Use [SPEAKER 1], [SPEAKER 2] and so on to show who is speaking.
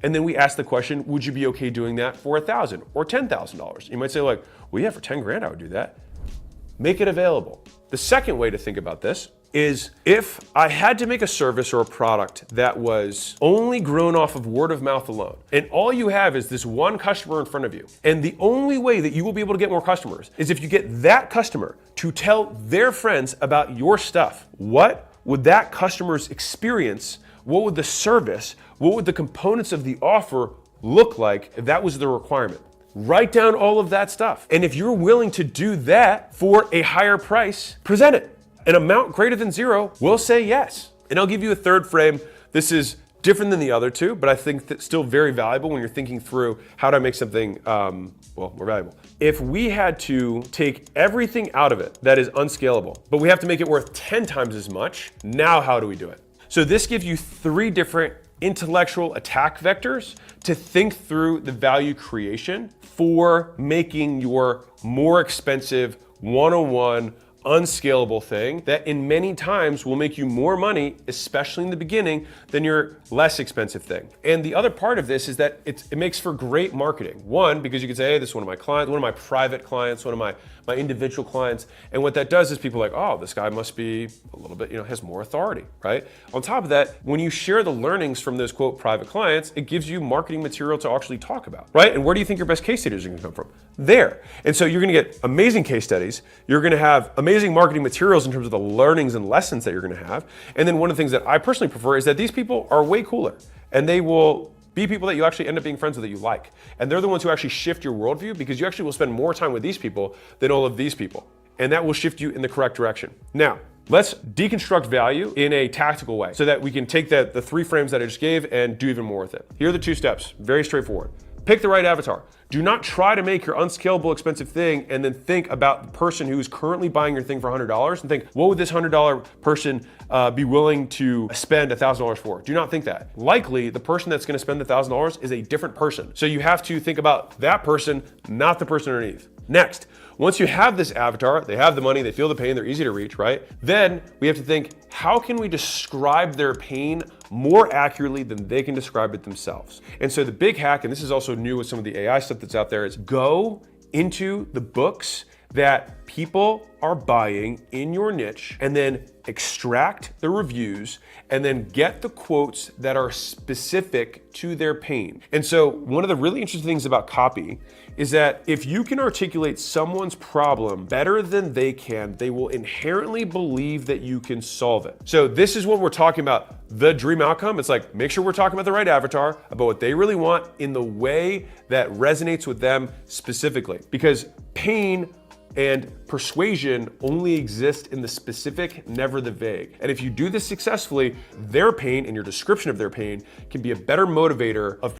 [SPEAKER 1] And then we ask the question, would you be okay doing that for $1,000 or $10,000? You might say like, well, yeah, for 10 grand, I would do that. Make it available. The second way to think about this is if I had to make a service or a product that was only grown off of word of mouth alone, and all you have is this one customer in front of you, and the only way that you will be able to get more customers is if you get that customer to tell their friends about your stuff. What would that customer's experience, what would the service, what would the components of the offer look like if that was the requirement? Write down all of that stuff. And if you're willing to do that for a higher price, present it. An amount greater than zero will say yes. And I'll give you a third frame. This is different than the other two, but I think that's still very valuable when you're thinking through how to make something more valuable. If we had to take everything out of it that is unscalable, but we have to make it worth 10 times as much, now how do we do it? So this gives you 3 different intellectual attack vectors to think through the value creation for making your more expensive one-on-one unscalable thing that in many times will make you more money, especially in the beginning, than your less expensive thing. And the other part of this is that it makes for great marketing. One, because you can say, hey, this is one of my clients, one of my private clients, one of my individual clients. And what that does is people are like, oh, this guy must be a little bit, has more authority, right? On top of that, when you share the learnings from those quote private clients, it gives you marketing material to actually talk about, right? And where do you think your best case studies are gonna come from? There. And so you're gonna get amazing case studies. You're gonna have amazing marketing materials in terms of the learnings and lessons that you're gonna have. And then one of the things that I personally prefer is that these people are way cooler and they will be people that you actually end up being friends with that you like. And they're the ones who actually shift your worldview because you actually will spend more time with these people than all of these people. And that will shift you in the correct direction. Now, let's deconstruct value in a tactical way so that we can take the 3 frames that I just gave and do even more with it. Here are the 2 steps, very straightforward. Pick the right avatar. Do not try to make your unscalable expensive thing and then think about the person who's currently buying your thing for $100 and think, what would this $100 person be willing to spend $1,000 for? Do not think that. Likely, the person that's gonna spend the $1,000 is a different person. So you have to think about that person, not the person underneath. Next, once you have this avatar, they have the money, they feel the pain, they're easy to reach, right? Then we have to think, how can we describe their pain more accurately than they can describe it themselves? And so the big hack, and this is also new with some of the AI stuff that's out there, is go into the books that people are buying in your niche and then extract the reviews and then get the quotes that are specific to their pain. And so one of the really interesting things about copy is that if you can articulate someone's problem better than they can, they will inherently believe that you can solve it. So this is what we're talking about, the dream outcome. It's like, make sure we're talking about the right avatar, about what they really want in the way that resonates with them specifically. Because pain and persuasion only exist in the specific, never the vague. And if you do this successfully, their pain and your description of their pain can be a better motivator of